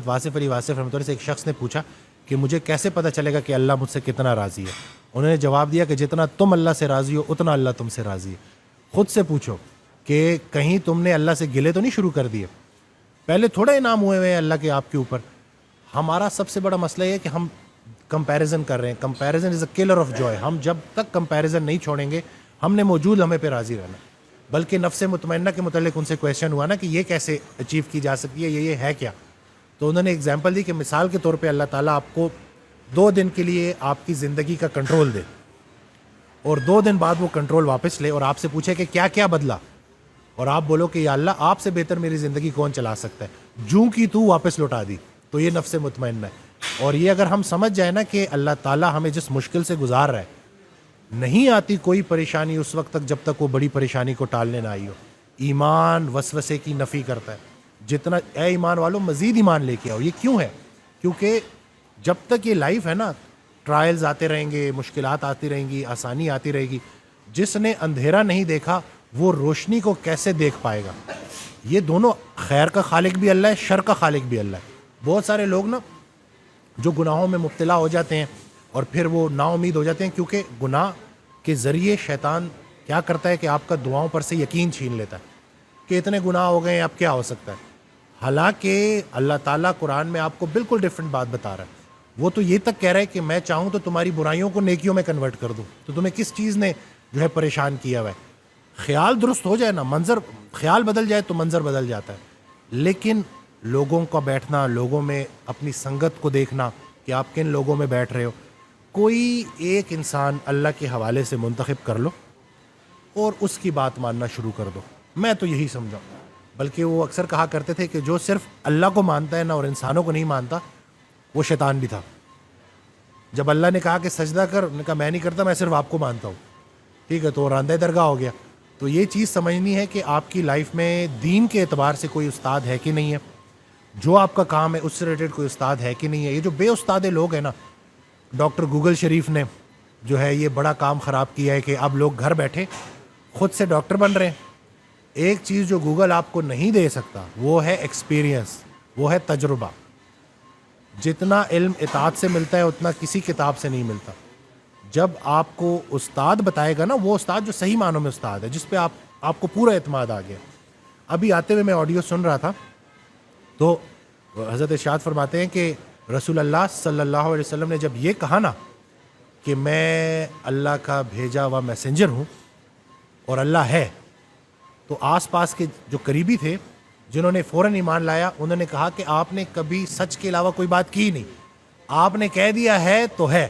واصف علی واصف رحمۃ اللہ سے ایک شخص نے پوچھا کہ مجھے کیسے پتہ چلے گا کہ اللہ مجھ سے کتنا راضی ہے؟ انہوں نے جواب دیا کہ جتنا تم اللہ سے راضی ہو اتنا اللہ تم سے راضی ہے. خود سے پوچھو کہ کہیں تم نے اللہ سے گلے تو نہیں شروع کر دیے؟ پہلے تھوڑا انعام ہوئے ہیں اللہ کے آپ کے اوپر. ہمارا سب سے بڑا مسئلہ یہ ہے کہ ہم کمپیریزن کر رہے ہیں. Comparison is a colour of joy. ہم جب تک کمپیریزن نہیں چھوڑیں گے ہم نے موجود ہمیں پہ راضی رہنا. بلکہ نفس مطمئنہ کے متعلق ان سے کویشچن ہوا نا کہ یہ کیسے اچیو کی جا سکتی ہے, یہ ہے کیا؟ تو انہوں نے ایگزامپل دی کہ مثال کے طور پہ اللہ تعالیٰ آپ کو 2 دن کے لیے آپ کی زندگی کا کنٹرول دے اور 2 دن بعد وہ کنٹرول واپس لے اور آپ سے پوچھے کہ کیا کیا بدلا, اور آپ بولو کہ یا اللہ آپ سے بہتر میری زندگی کون چلا سکتا ہے, جوں کی تو واپس لوٹا دی. تو یہ نفس مطمئنہ ہے. اور یہ اگر ہم سمجھ جائیں نا کہ اللہ تعالیٰ ہمیں جس مشکل سے گزار رہا ہے, نہیں آتی کوئی پریشانی اس وقت تک جب تک وہ بڑی پریشانی کو ٹالنے نہ آئی ہو. ایمان وسوسے کی نفی کرتا ہے. جتنا اے ایمان والو مزید ایمان لے کے آؤ. یہ کیوں ہے؟ کیونکہ جب تک یہ لائف ہے نا, ٹرائلز آتے رہیں گے, مشکلات آتی رہیں گی, آسانی آتی رہے گی. جس نے اندھیرا نہیں دیکھا وہ روشنی کو کیسے دیکھ پائے گا؟ یہ دونوں, خیر کا خالق بھی اللہ ہے, شر کا خالق بھی اللہ ہے. بہت سارے لوگ نا جو گناہوں میں مبتلا ہو جاتے ہیں اور پھر وہ نا امید ہو جاتے ہیں, کیونکہ گناہ کے ذریعے شیطان کیا کرتا ہے کہ آپ کا دعاؤں پر سے یقین چھین لیتا ہے کہ اتنے گناہ ہو گئے ہیں اب کیا ہو سکتا ہے. حالانکہ اللہ تعالیٰ قرآن میں آپ کو بالکل ڈفرینٹ بات بتا رہا ہے. وہ تو یہ تک کہہ رہا ہے کہ میں چاہوں تو تمہاری برائیوں کو نیکیوں میں کنورٹ کر دوں. تو تمہیں کس چیز نے جو ہے پریشان کیا ہوا ہے؟ خیال درست ہو جائے نا, منظر, خیال بدل جائے تو منظر بدل جاتا ہے. لیکن لوگوں کا بیٹھنا, لوگوں میں اپنی سنگت کو دیکھنا کہ آپ کن لوگوں میں بیٹھ رہے ہو, کوئی ایک انسان اللہ کے حوالے سے منتخب کر لو اور اس کی بات ماننا شروع کر دو. میں تو یہی سمجھا. بلکہ وہ اکثر کہا کرتے تھے کہ جو صرف اللہ کو مانتا ہے نا اور انسانوں کو نہیں مانتا وہ شیطان بھی تھا. جب اللہ نے کہا کہ سجدہ کر, نے کہا میں نہیں کرتا, میں صرف آپ کو مانتا ہوں. ٹھیک ہے, تو راندہ درگاہ ہو گیا. تو یہ چیز سمجھنی ہے کہ آپ کی لائف میں دین کے اعتبار سے کوئی استاد ہے کہ نہیں ہے, جو آپ کا کام ہے اس سے ریلیٹڈ کوئی استاد ہے کہ نہیں ہے. یہ جو بے استاد لوگ ہیں نا, ڈاکٹر گوگل شریف نے جو ہے یہ بڑا کام خراب کیا ہے کہ اب لوگ گھر بیٹھے خود سے ڈاکٹر بن رہے ہیں. ایک چیز جو گوگل آپ کو نہیں دے سکتا وہ ہے ایکسپیرینس, وہ ہے تجربہ. جتنا علم اطاعت سے ملتا ہے اتنا کسی کتاب سے نہیں ملتا. جب آپ کو استاد بتائے گا نا, وہ استاد جو صحیح معنوں میں استاد ہے, جس پہ آپ کو پورا اعتماد آ گیا. ابھی آتے ہوئے میں آڈیو سن رہا تھا تو حضرت ارشاد فرماتے ہیں کہ رسول اللہ صلی اللہ علیہ وسلم نے جب یہ کہا نا کہ میں اللہ کا بھیجا ہوا میسنجر ہوں اور اللہ ہے, تو آس پاس کے جو قریبی تھے جنہوں نے فوراً ایمان لایا, انہوں نے کہا کہ آپ نے کبھی سچ کے علاوہ کوئی بات کی نہیں, آپ نے کہہ دیا ہے تو ہے.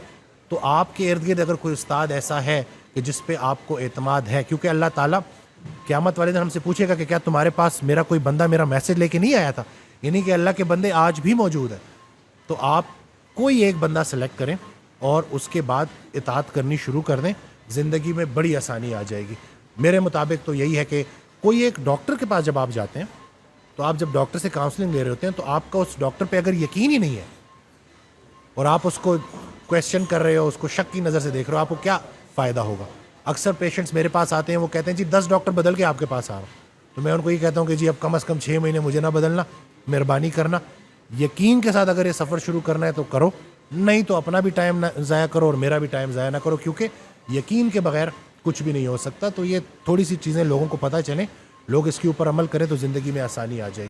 تو آپ کے ارد گرد اگر کوئی استاد ایسا ہے کہ جس پہ آپ کو اعتماد ہے, کیونکہ اللہ تعالیٰ قیامت والے دن ہم سے پوچھے گا کہ کیا تمہارے پاس میرا کوئی بندہ میرا میسج لے کے نہیں آیا تھا, یعنی کہ اللہ کے بندے آج بھی موجود ہیں. تو آپ کوئی ایک بندہ سلیکٹ کریں اور اس کے بعد اطاعت کرنی شروع کر دیں, زندگی میں بڑی آسانی آ جائے گی. میرے مطابق تو یہی ہے کہ کوئی ایک ڈاکٹر کے پاس جب آپ جاتے ہیں تو آپ جب ڈاکٹر سے کاؤنسلنگ لے رہے ہوتے ہیں تو آپ کا اس ڈاکٹر پہ اگر یقین ہی نہیں ہے اور آپ اس کو کویشچن کر رہے ہو, اس کو شک کی نظر سے دیکھ رہے ہو, آپ کو کیا فائدہ ہوگا؟ اکثر پیشنٹس میرے پاس آتے ہیں, وہ کہتے ہیں جی 10 ڈاکٹر بدل کے آپ کے پاس آ رہا ہوں. تو میں ان کو یہ کہتا ہوں کہ جی اب کم از کم 6 مہینے مجھے نہ بدلنا, مہربانی کرنا. یقین کے ساتھ اگر یہ سفر شروع کرنا ہے تو کرو, نہیں تو اپنا بھی ٹائم ضائع کرو اور میرا بھی ٹائم ضائع نہ کرو, کیونکہ یقین کے بغیر کچھ بھی نہیں ہو سکتا. تو یہ تھوڑی سی چیزیں لوگوں کو پتہ چلیں, لوگ اس کے اوپر عمل کریں تو زندگی میں آسانی آ جائے گی.